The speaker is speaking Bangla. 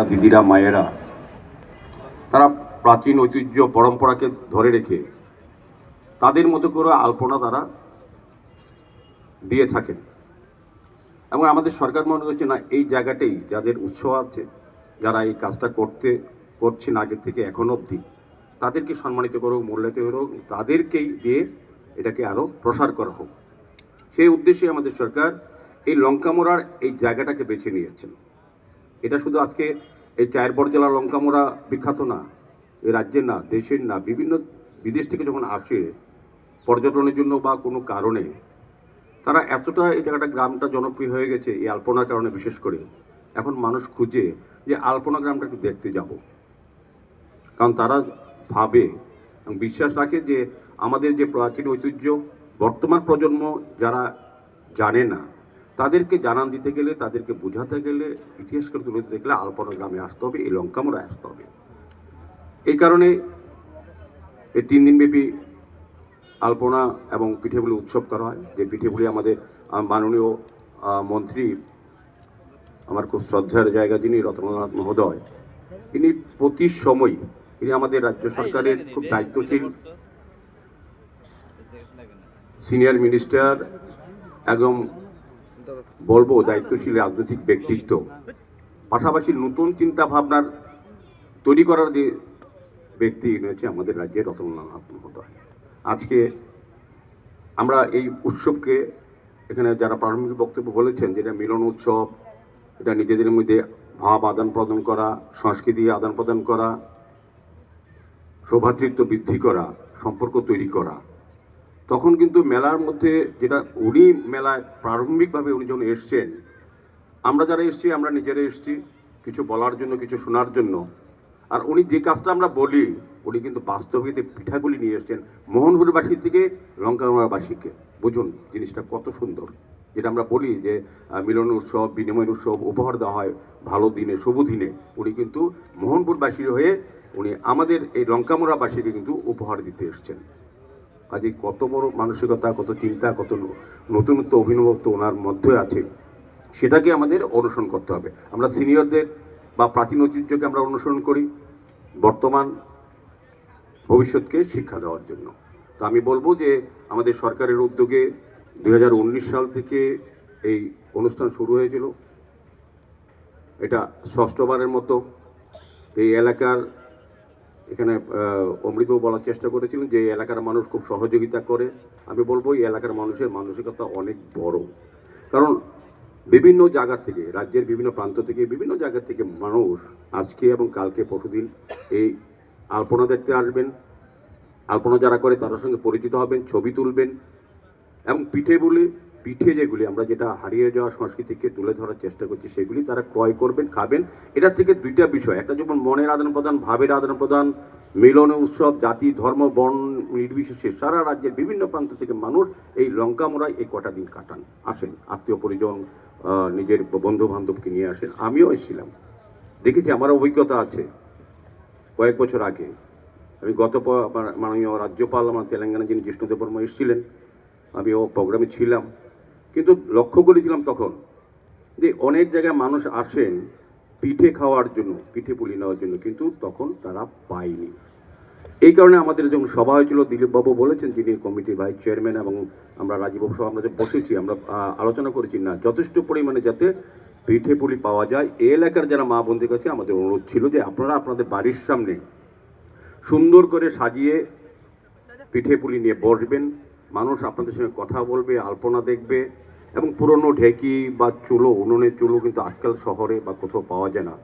দিদিরা, মায়েরা, তারা প্রাচীন ঐতিহ্য পরম্পরাকে ধরে রেখে তাদের মতো করে আলপনা তারা দিয়ে থাকেন। এবং আমাদের সরকার মনে করছে না, এই জায়গাটাই যাদের উৎসাহ আছে, যারা এই কাজটা করছেন আগে থেকে এখন অবধি, তাদেরকে সম্মানিত করুক, মূল্যায়িত করুক, তাদেরকেই দিয়ে এটাকে আরও প্রসার করা হোক। সেই উদ্দেশ্যে আমাদের সরকার এই লঙ্কামোড়ার এই জায়গাটাকে বেছে নিয়েছেন। এটা শুধু আজকে এই চারবর জেলার লঙ্কামোড়া বিখ্যাত না, এই রাজ্যের না, দেশের না, বিভিন্ন বিদেশ থেকে যখন আসে পর্যটনের জন্য বা কোনো কারণে, তারা এতটা এই জায়গাটা গ্রামটা জনপ্রিয় হয়ে গেছে এই আলপনার কারণে। বিশেষ করে এখন মানুষ খুঁজে যে আলপনা গ্রামটাকে দেখতে যাব, কারণ তারা ভাবে এবং বিশ্বাস রাখে যে আমাদের যে প্রাচীন ঐতিহ্য বর্তমান প্রজন্ম যারা জানে না, তাদেরকে জানান দিতে গেলে, তাদেরকে বোঝাতে গেলে, ইতিহাসকে তুলে দিতে গেলে আলপনা গ্রামে আসতে হবে, এই লঙ্কামোড়ায় আসতে হবে। এই কারণে এই 3 দিনব্যাপী আলপনা এবং পিঠেপুলি উৎসব করা হয়। যে পিঠেপুলি আমাদের মাননীয় মন্ত্রী, আমার খুব শ্রদ্ধার জায়গা, যিনি রতননাথ মহোদয়, তিনি প্রতি সময়, তিনি আমাদের রাজ্য সরকারের খুব দায়িত্বশীল সিনিয়র মিনিস্টার, একদম বলবো দায়িত্বশীল রাজনৈতিক ব্যক্তিত্ব, পাশাপাশি নতুন চিন্তা ভাবনার তৈরি করার যে ব্যক্তি রয়েছে আমাদের রাজ্যের রতননাথ মহোদয়। আজকে আমরা এই উৎসবকে এখানে যারা প্রারম্ভিক বক্তব্য বলেছেন, যেটা মিলন উৎসব, এটা নিজেদের মধ্যে ভাব আদান প্রদান করা, সংস্কৃতি আদান প্রদান করা, সৌভ্রাতৃত্ব বৃদ্ধি করা, সম্পর্ক তৈরি করা। তখন কিন্তু মেলার মধ্যে যেটা উনি মেলায় প্রারম্ভিকভাবে উনি যখন এসছেন, আমরা যারা এসছি আমরা নিজেরা এসছি কিছু বলার জন্য, কিছু শোনার জন্য। আর উনি যে কাজটা আমরা বলি, উনি কিন্তু বাস্তবিক পিঠাগুলি নিয়ে এসছেন মোহনপুরবাসী থেকে লঙ্কামোড়াবাসীকে। বুঝুন জিনিসটা কত সুন্দর, যেটা আমরা বলি যে মিলন উৎসব, বিনিময় উৎসব, উপহার দেওয়া হয় ভালো দিনে, শুভ দিনে। উনি কিন্তু মোহনপুরবাসীর হয়ে উনি আমাদের এই লঙ্কামোড়াবাসীকে কিন্তু উপহার দিতে এসছেন। কাজে কত বড় মানসিকতা, কত চিন্তা, কত নতুনত্ব, অভিনবত্ব ওনার মধ্যে আছে, সেটাকে আমাদের অনুসরণ করতে হবে। আমরা সিনিয়রদের বা প্রাচীন ঐতিহ্যকে আমরা অনুসরণ করি বর্তমান ভবিষ্যৎকে শিক্ষা দেওয়ার জন্য। তো আমি বলবো যে আমাদের সরকারের উদ্যোগে 2019 সাল থেকে এই অনুষ্ঠান শুরু হয়েছিল। এটা ষষ্ঠবারের মতো। এই এলাকার, এখানে অমৃতও বলার চেষ্টা করেছিলেন যে এলাকার মানুষ খুব সহযোগিতা করে। আমি বলবো এই এলাকার মানুষের মানসিকতা অনেক বড়, কারণ বিভিন্ন জায়গা থেকে, রাজ্যের বিভিন্ন প্রান্ত থেকে, বিভিন্ন জায়গা থেকে মানুষ আজকে এবং কালকে পরশুদিন এই আলপনা দেখতে আসবেন। আলপনা যারা করে তাদের সঙ্গে পরিচিত হবেন, ছবি তুলবেন, এবং পিঠে যেগুলি আমরা যেটা হারিয়ে যাওয়া সংস্কৃতিকে তুলে ধরার চেষ্টা করছি, সেগুলি তারা ক্রয় করবেন, খাবেন। এটা থেকে দুইটা বিষয়, একটা যেমন মনের আদান প্রদান, ভাবের আদান প্রদান, মিলন উৎসব, জাতি ধর্ম বর্ণ নির্বিশেষে সারা রাজ্যের বিভিন্ন প্রান্ত থেকে মানুষ এই লঙ্কামোড়ায় এই কটা দিন কাটান, আসেন, আত্মীয় পরিজন, নিজের বন্ধু বান্ধবকে নিয়ে আসেন। আমিও এসেছিলাম, দেখেছি, আমার অভিজ্ঞতা আছে। কয়েক বছর আগে আমি মাননীয় রাজ্যপাল আমার তেলেঙ্গানা, যিনি জিষ্ণুদেব বর্মা এসেছিলেন, আমি ও প্রোগ্রামে ছিলাম, কিন্তু লক্ষ্য করেছিলাম তখন যে অনেক জায়গায় মানুষ আসেন পিঠে খাওয়ার জন্য, পিঠে পুলি নেওয়ার জন্য, কিন্তু তখন তারা পায়নি। এই কারণে আমাদের যখন সভা হয়েছিল, দিলীপবাবু বলেছেন, যিনি কমিটির ভাইস চেয়ারম্যান, এবং আমরা রাজীববাবু সহ আমরা যে বসেছি, আমরা আলোচনা করেছি না যথেষ্ট পরিমাণে যাতে পিঠে পুলি পাওয়া যায়। এই এলাকার যারা মা বোনদের কাছে আমাদের অনুরোধ ছিল যে আপনারা আপনাদের বাড়ির সামনে সুন্দর করে সাজিয়ে পিঠে পুলি নিয়ে বসবেন, মানুষ আপনাদের সঙ্গে কথা বলবে, আলপনা দেখবে। এবং পুরনো ঢেকি বা চুলো, উনুনের চুলো কিন্তু আজকাল শহরে বা কোথাও পাওয়া যায় না।